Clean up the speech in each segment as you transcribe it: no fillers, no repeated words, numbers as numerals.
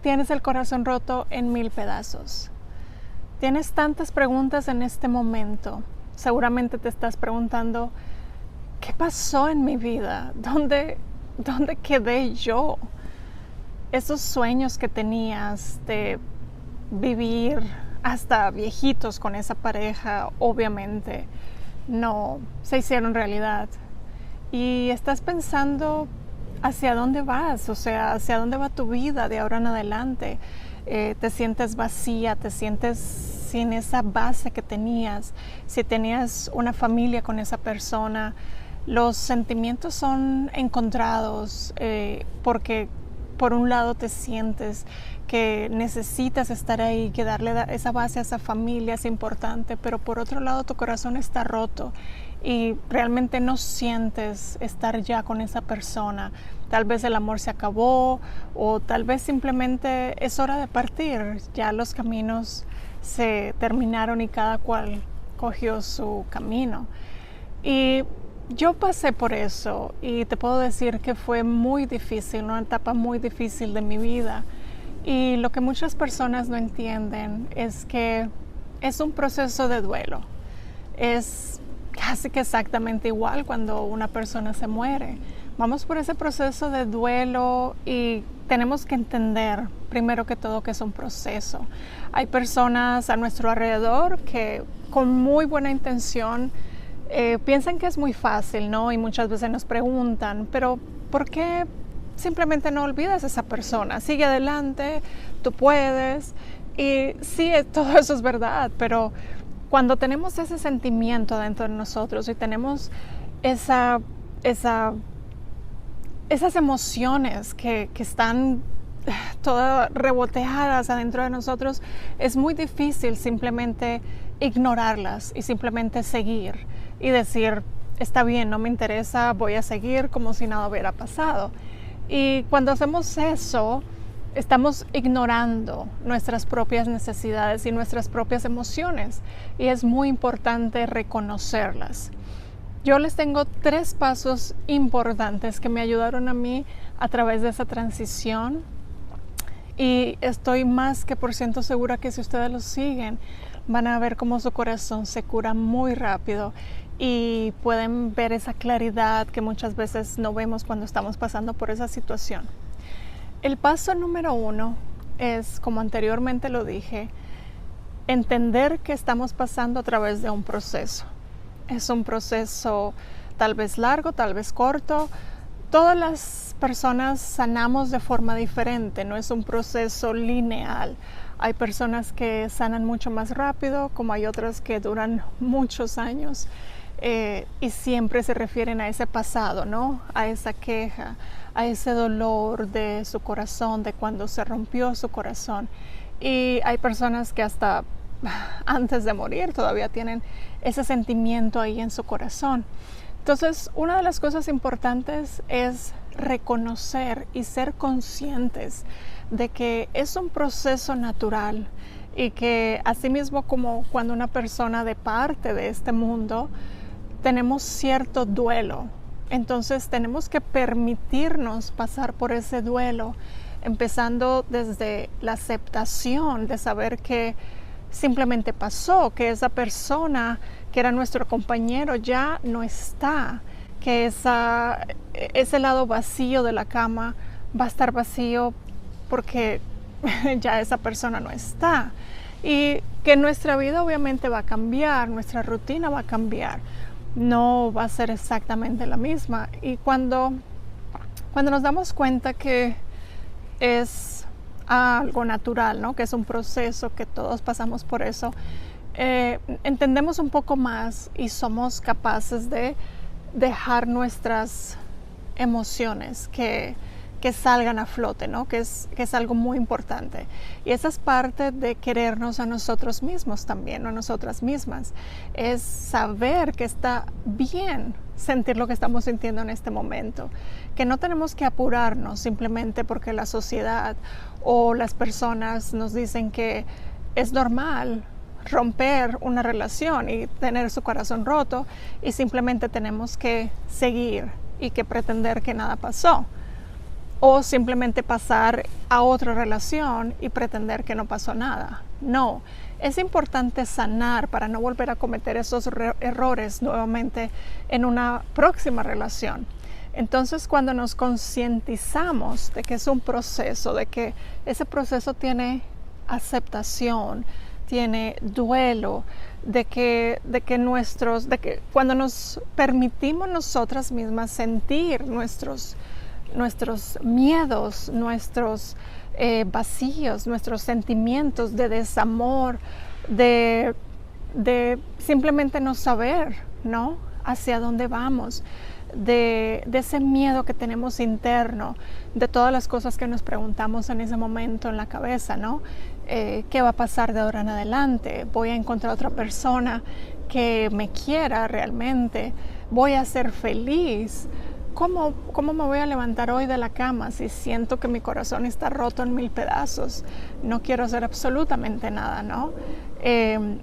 tienes el corazón roto en 1000 pedazos. Tienes tantas preguntas en este momento. Seguramente te estás preguntando, ¿qué pasó en mi vida? ¿Dónde quedé yo? Esos sueños que tenías de vivir hasta viejitos con esa pareja, obviamente no se hicieron realidad. Y estás pensando hacia dónde vas, o sea, hacia dónde va tu vida de ahora en adelante. Te sientes vacía, te sientes sin esa base que tenías. Si tenías una familia con esa persona, los sentimientos son encontrados, porque por un lado te sientes que necesitas estar ahí, que darle esa base a esa familia es importante, pero por otro lado tu corazón está roto y realmente no sientes estar ya con esa persona. Tal vez el amor se acabó o tal vez simplemente es hora de partir. Ya los caminos se terminaron y cada cual cogió su camino. Y yo pasé por eso y te puedo decir que fue muy difícil, una etapa muy difícil de mi vida. Y lo que muchas personas no entienden es que es un proceso de duelo. Es casi que exactamente igual cuando una persona se muere. Vamos por ese proceso de duelo y tenemos que entender, primero que todo, que es un proceso. Hay personas a nuestro alrededor que con muy buena intención piensan que es muy fácil, ¿no? Y muchas veces nos preguntan, pero ¿por qué simplemente no olvidas a esa persona? Sigue adelante, tú puedes. Y sí, todo eso es verdad, pero cuando tenemos ese sentimiento dentro de nosotros y tenemos esas emociones que están todas reboteadas adentro de nosotros, es muy difícil simplemente ignorarlas y simplemente seguir y decir, está bien, no me interesa, voy a seguir como si nada hubiera pasado. Y cuando hacemos eso, estamos ignorando nuestras propias necesidades y nuestras propias emociones, y es muy importante reconocerlas. Yo les tengo 3 pasos importantes que me ayudaron a mí a través de esa transición, y estoy más que por ciento segura que si ustedes los siguen, van a ver cómo su corazón se cura muy rápido y pueden ver esa claridad que muchas veces no vemos cuando estamos pasando por esa situación. El paso número 1 es, como anteriormente lo dije, entender que estamos pasando a través de un proceso. Es un proceso tal vez largo, tal vez corto. Todas las personas sanamos de forma diferente, no es un proceso lineal. Hay personas que sanan mucho más rápido, como hay otras que duran muchos años. Y siempre se refieren a ese pasado, ¿no? A esa queja, a ese dolor de su corazón, de cuando se rompió su corazón. Y hay personas que hasta antes de morir todavía tienen ese sentimiento ahí en su corazón. Entonces, una de las cosas importantes es reconocer y ser conscientes de que es un proceso natural y que así mismo como cuando una persona departe de este mundo, tenemos cierto duelo. Entonces tenemos que permitirnos pasar por ese duelo, empezando desde la aceptación de saber que simplemente pasó, que esa persona que era nuestro compañero ya no está, que ese lado vacío de la cama va a estar vacío porque ya esa persona no está, y que nuestra vida obviamente va a cambiar, nuestra rutina va a cambiar, no va a ser exactamente la misma. Y cuando nos damos cuenta que es algo natural, ¿no? Que es un proceso, que todos pasamos por eso, entendemos un poco más y somos capaces de dejar nuestras emociones que salgan a flote, ¿no? Que es algo muy importante. Y esa es parte de querernos a nosotros mismos también, o a nosotras mismas. Es saber que está bien sentir lo que estamos sintiendo en este momento, que no tenemos que apurarnos simplemente porque la sociedad o las personas nos dicen que es normal romper una relación y tener su corazón roto, y simplemente tenemos que seguir y que pretender que nada pasó. o simplemente pasar a otra relación y pretender que no pasó nada. No, es importante sanar para no volver a cometer esos errores nuevamente en una próxima relación. Entonces, cuando nos concientizamos de que es un proceso, de que ese proceso tiene aceptación, tiene duelo, de que cuando nos permitimos nosotras mismas sentir nuestros miedos, nuestros vacíos, nuestros sentimientos de desamor, de simplemente no saber, ¿no?, hacia dónde vamos, de ese miedo que tenemos interno, de todas las cosas que nos preguntamos en ese momento en la cabeza, ¿no? ¿Qué va a pasar de ahora en adelante? ¿Voy a encontrar otra persona que me quiera realmente? ¿Voy a ser feliz? ¿Cómo me voy a levantar hoy de la cama si siento que mi corazón está roto en 1000 pedazos? No quiero hacer absolutamente nada, ¿no?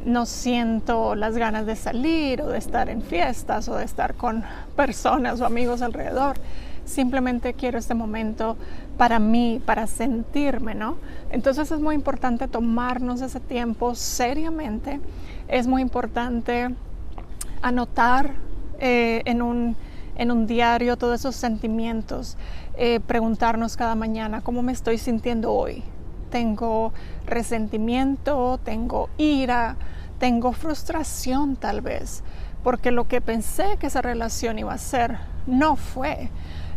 No siento las ganas de salir o de estar en fiestas o de estar con personas o amigos alrededor. Simplemente quiero este momento para mí, para sentirme, ¿no? Entonces es muy importante tomarnos ese tiempo seriamente. Es muy importante anotar en un diario todos esos sentimientos, preguntarnos cada mañana cómo me estoy sintiendo hoy. Tengo resentimiento, tengo ira, tengo frustración tal vez, porque lo que pensé que esa relación iba a ser no fue.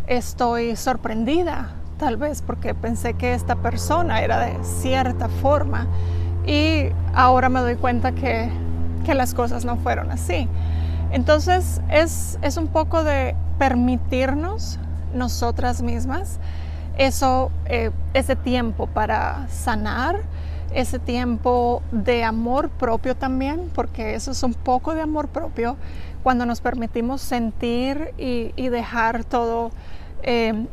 Estoy sorprendida tal vez porque pensé que esta persona era de cierta forma y ahora me doy cuenta que las cosas no fueron así. Entonces es un poco de permitirnos nosotras mismas ese tiempo para sanar, ese tiempo de amor propio también, porque eso es un poco de amor propio cuando nos permitimos sentir y dejar todo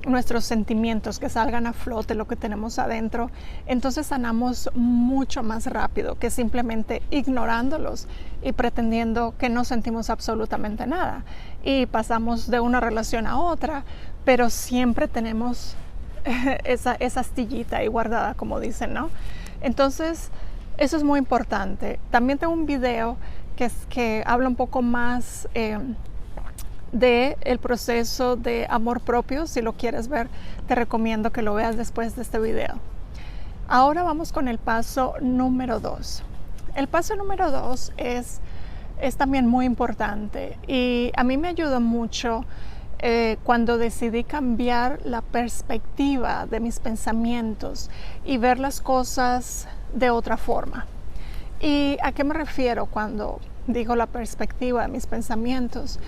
nuestros sentimientos que salgan a flote, lo que tenemos adentro. Entonces sanamos mucho más rápido que simplemente ignorándolos y pretendiendo que no sentimos absolutamente nada y pasamos de una relación a otra, pero siempre tenemos esa astillita ahí guardada, como dicen, ¿no? Entonces eso es muy importante. También tengo un video que habla un poco más del proceso de amor propio. Si lo quieres ver, te recomiendo que lo veas después de este video. Ahora vamos con el paso número 2. El paso número 2 es también muy importante y a mí me ayudó mucho cuando decidí cambiar la perspectiva de mis pensamientos y ver las cosas de otra forma. ¿Y a qué me refiero cuando digo la perspectiva de mis pensamientos?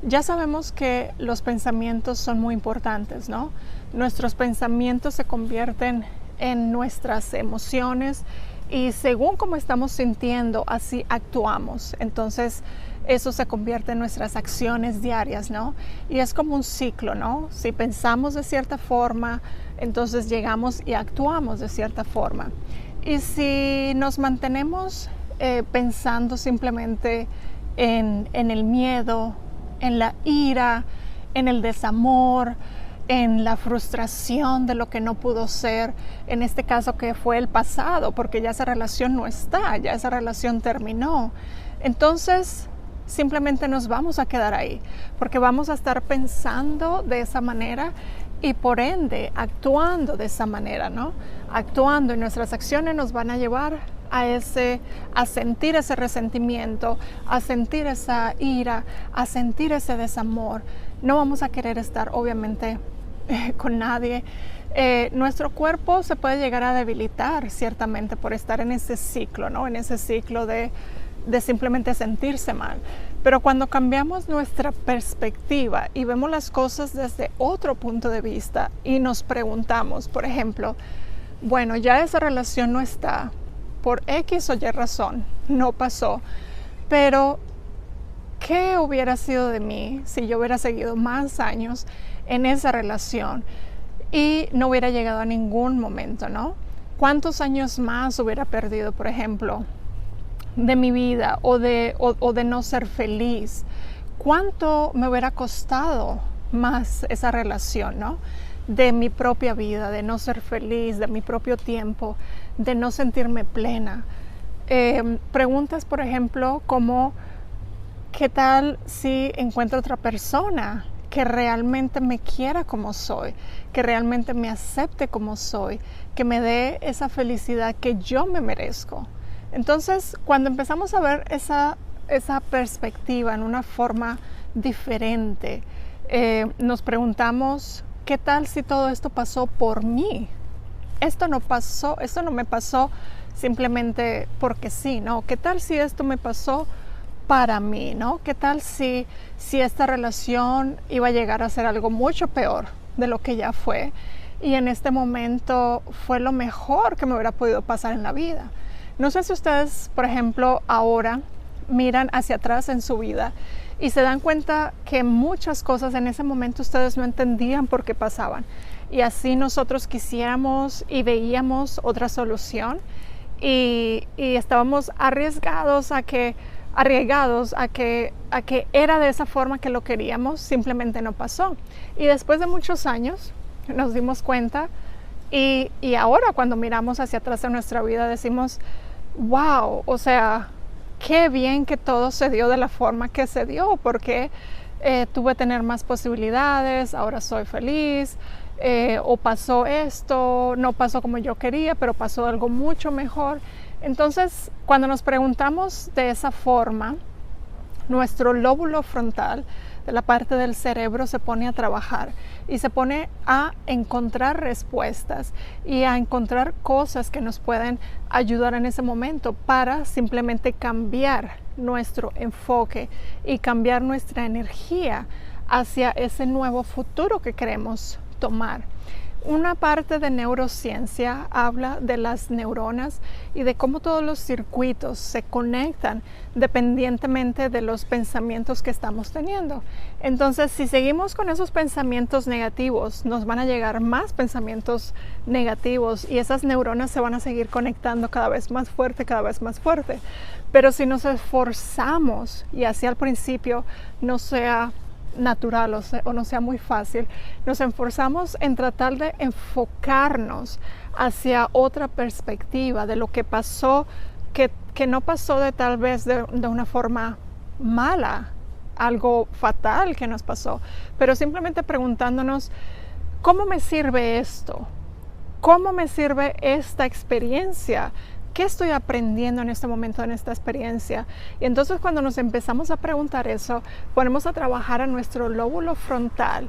Ya sabemos que los pensamientos son muy importantes, ¿no? Nuestros pensamientos se convierten en nuestras emociones y según cómo estamos sintiendo, así actuamos. Entonces, eso se convierte en nuestras acciones diarias, ¿no? Y es como un ciclo, ¿no? Si pensamos de cierta forma, entonces llegamos y actuamos de cierta forma. Y si nos mantenemos pensando simplemente en el miedo, en la ira, en el desamor, en la frustración de lo que no pudo ser, en este caso que fue el pasado, porque ya esa relación no está, ya esa relación terminó. Entonces, simplemente nos vamos a quedar ahí, porque vamos a estar pensando de esa manera y por ende actuando de esa manera, ¿no? Actuando, y nuestras acciones nos van a llevar a sentir ese resentimiento, a sentir esa ira, a sentir ese desamor. No vamos a querer estar obviamente con nadie. Nuestro cuerpo se puede llegar a debilitar ciertamente por estar en ese ciclo, ¿no? En ese ciclo de simplemente sentirse mal. Pero cuando cambiamos nuestra perspectiva y vemos las cosas desde otro punto de vista y nos preguntamos, por ejemplo, bueno, ya esa relación no está, por X o Y razón, no pasó, pero ¿qué hubiera sido de mí si yo hubiera seguido más años en esa relación y no hubiera llegado a ningún momento, ¿no? ¿Cuántos años más hubiera perdido, por ejemplo, de mi vida o de no ser feliz? ¿Cuánto me hubiera costado más esa relación, ¿no? de mi propia vida, de no ser feliz, de mi propio tiempo, de no sentirme plena. Preguntas, por ejemplo, como ¿qué tal si encuentro otra persona que realmente me quiera como soy, que realmente me acepte como soy, que me dé esa felicidad que yo me merezco? Entonces, cuando empezamos a ver esa perspectiva en una forma diferente, nos preguntamos, ¿qué tal si todo esto pasó por mí? Esto no me pasó simplemente porque sí, ¿no? ¿Qué tal si esto me pasó para mí, ¿no? ¿Qué tal si esta relación iba a llegar a ser algo mucho peor de lo que ya fue? Y en este momento fue lo mejor que me hubiera podido pasar en la vida. No sé si ustedes, por ejemplo, ahora miran hacia atrás en su vida y se dan cuenta que muchas cosas en ese momento ustedes no entendían por qué pasaban. Y así nosotros quisiéramos y veíamos otra solución y estábamos arriesgados a que era de esa forma que lo queríamos, simplemente no pasó. Y después de muchos años nos dimos cuenta y ahora cuando miramos hacia atrás en nuestra vida decimos, wow, o sea, qué bien que todo se dio de la forma que se dio, porque tuve que tener más posibilidades, ahora soy feliz, o pasó esto, no pasó como yo quería, pero pasó algo mucho mejor. Entonces, cuando nos preguntamos de esa forma, nuestro lóbulo frontal, de la parte del cerebro, se pone a trabajar y se pone a encontrar respuestas y a encontrar cosas que nos pueden ayudar en ese momento para simplemente cambiar nuestro enfoque y cambiar nuestra energía hacia ese nuevo futuro que queremos tomar. Una parte de neurociencia habla de las neuronas y de cómo todos los circuitos se conectan dependientemente de los pensamientos que estamos teniendo. Entonces, si seguimos con esos pensamientos negativos, nos van a llegar más pensamientos negativos y esas neuronas se van a seguir conectando cada vez más fuerte, cada vez más fuerte. Pero si nos esforzamos, y así al principio no sea natural o no sea muy fácil, nos esforzamos en tratar de enfocarnos hacia otra perspectiva de lo que pasó, que no pasó de tal vez de una forma mala, algo fatal que nos pasó, pero simplemente preguntándonos, ¿cómo me sirve esto? ¿Cómo me sirve esta experiencia? ¿Qué estoy aprendiendo en este momento, en esta experiencia? Y entonces cuando nos empezamos a preguntar eso, ponemos a trabajar a nuestro lóbulo frontal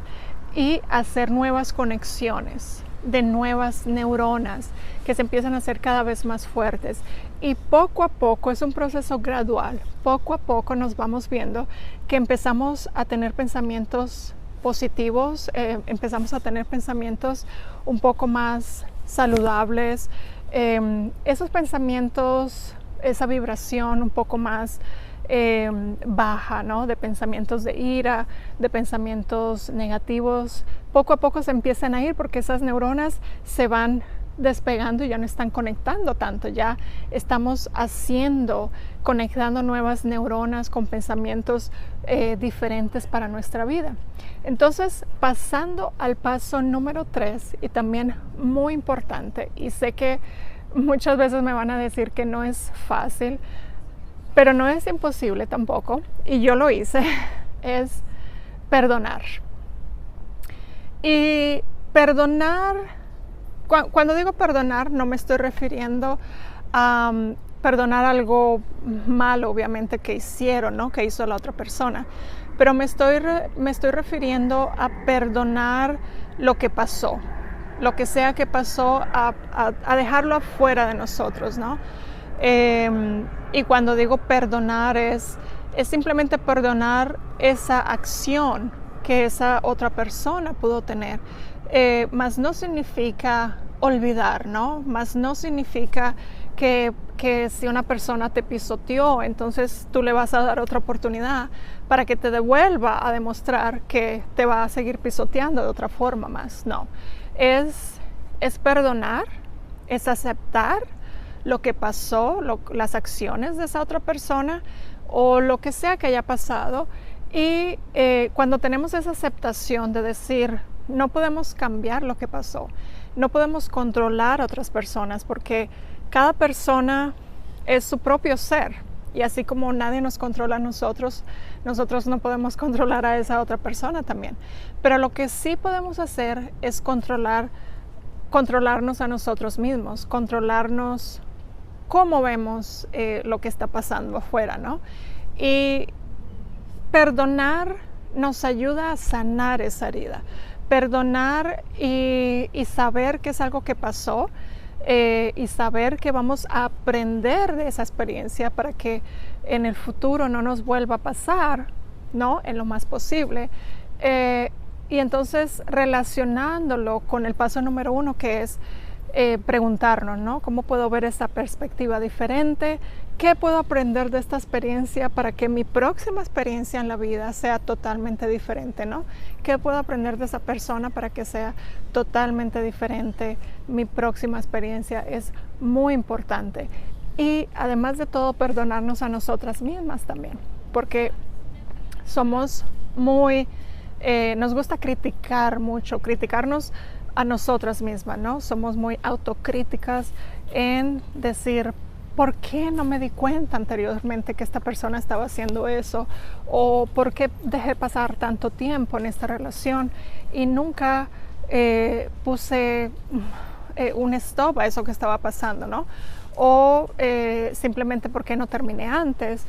y hacer nuevas conexiones de nuevas neuronas que se empiezan a hacer cada vez más fuertes. Y poco a poco, es un proceso gradual, poco a poco nos vamos viendo que empezamos a tener pensamientos positivos, empezamos a tener pensamientos un poco más saludables, esos pensamientos, esa vibración un poco más baja, ¿no? De pensamientos de ira, de pensamientos negativos, poco a poco se empiezan a ir porque esas neuronas se van despegando y ya no están conectando tanto, ya estamos conectando nuevas neuronas con pensamientos diferentes para nuestra vida. Entonces, pasando al paso número 3, y también muy importante, y sé que muchas veces me van a decir que no es fácil, pero no es imposible tampoco, y yo lo hice, es perdonar. Y perdonar, cuando digo perdonar, no me estoy refiriendo a perdonar algo malo, obviamente, que hicieron, ¿no? Que hizo la otra persona, pero me estoy refiriendo a perdonar lo que pasó, lo que sea que pasó, a dejarlo afuera de nosotros, ¿no? Y cuando digo perdonar es simplemente perdonar esa acción que esa otra persona pudo tener, mas no significa olvidar, ¿no? Mas no significa que si una persona te pisoteó, entonces tú le vas a dar otra oportunidad para que te devuelva a demostrar que te va a seguir pisoteando de otra forma más. No, es perdonar, es aceptar lo que pasó, las acciones de esa otra persona o lo que sea que haya pasado. Y cuando tenemos esa aceptación de decir, no podemos cambiar lo que pasó, no podemos controlar a otras personas porque cada persona es su propio ser y así como nadie nos controla a nosotros, nosotros no podemos controlar a esa otra persona también. Pero lo que sí podemos hacer es controlarnos a nosotros mismos, controlarnos cómo vemos lo que está pasando afuera, ¿no? Y perdonar nos ayuda a sanar esa herida. Perdonar y saber que es algo que pasó y saber que vamos a aprender de esa experiencia para que en el futuro no nos vuelva a pasar, ¿no? En lo más posible. Y entonces relacionándolo con el paso número 1, que es preguntarnos, ¿no? ¿Cómo puedo ver esta perspectiva diferente? ¿Qué puedo aprender de esta experiencia para que mi próxima experiencia en la vida sea totalmente diferente, ¿no? ¿Qué puedo aprender de esa persona para que sea totalmente diferente mi próxima experiencia? Es muy importante. Y además de todo, perdonarnos a nosotras mismas también, porque somos muy, nos gusta criticar mucho, criticarnos a nosotras mismas, ¿no? Somos muy autocríticas en decir, ¿por qué no me di cuenta anteriormente que esta persona estaba haciendo eso? ¿O por qué dejé pasar tanto tiempo en esta relación y nunca puse un stop a eso que estaba pasando, ¿no? O simplemente por qué no terminé antes.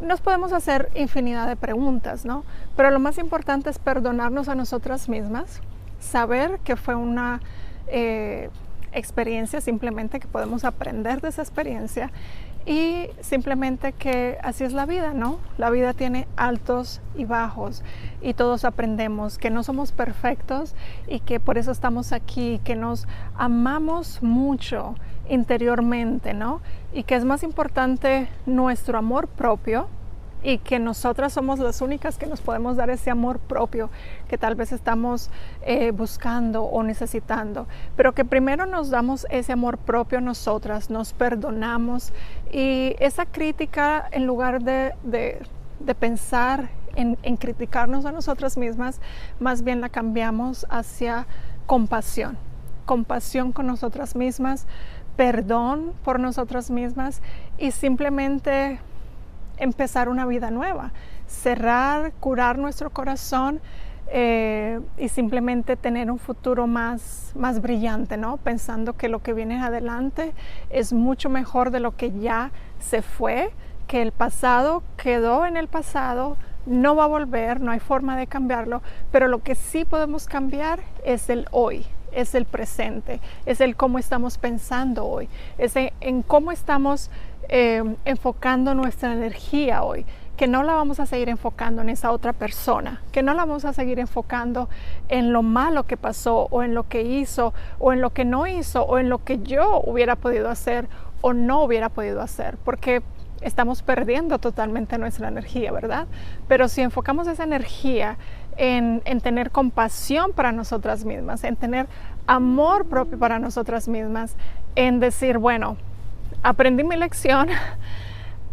Nos podemos hacer infinidad de preguntas, ¿no? Pero lo más importante es perdonarnos a nosotras mismas, saber que fue una experiencia, simplemente que podemos aprender de esa experiencia y simplemente que así es la vida, ¿no? La vida tiene altos y bajos y todos aprendemos que no somos perfectos y que por eso estamos aquí, que nos amamos mucho interiormente, ¿no? Y que es más importante nuestro amor propio y que nosotras somos las únicas que nos podemos dar ese amor propio que tal vez estamos buscando o necesitando, pero que primero nos damos ese amor propio nosotras, nos perdonamos y esa crítica, en lugar de pensar en criticarnos a nosotras mismas, más bien la cambiamos hacia compasión con nosotras mismas, perdón por nosotras mismas y simplemente empezar una vida nueva, cerrar, curar nuestro corazón y simplemente tener un futuro más brillante, ¿no? Pensando que lo que viene adelante es mucho mejor de lo que ya se fue, que el pasado quedó en el pasado, no va a volver, no hay forma de cambiarlo, pero lo que sí podemos cambiar es el hoy, es el presente, es el cómo estamos pensando hoy, es en cómo estamos enfocando nuestra energía hoy, que no la vamos a seguir enfocando en esa otra persona, que no la vamos a seguir enfocando en lo malo que pasó o en lo que hizo o en lo que no hizo o en lo que yo hubiera podido hacer o no hubiera podido hacer, porque estamos perdiendo totalmente nuestra energía, ¿verdad? Pero si enfocamos esa energía en tener compasión para nosotras mismas, en tener amor propio para nosotras mismas, en decir, bueno, aprendí mi lección,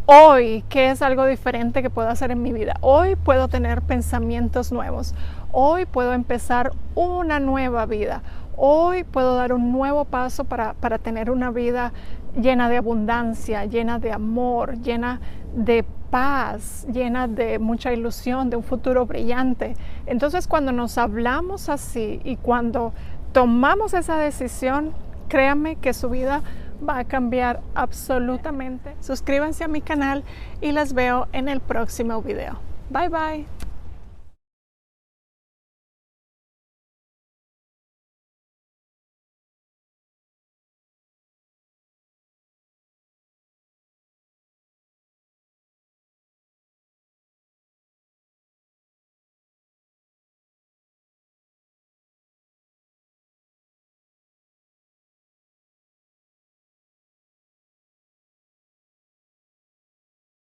hoy, ¿qué es algo diferente que puedo hacer en mi vida? Hoy puedo tener pensamientos nuevos, hoy puedo empezar una nueva vida, hoy puedo dar un nuevo paso para tener una vida llena de abundancia, llena de amor, llena de paz, llena de mucha ilusión, de un futuro brillante. Entonces, cuando nos hablamos así y cuando tomamos esa decisión, créanme que su vida va a cambiar absolutamente. Suscríbanse a mi canal y las veo en el próximo video. Bye bye.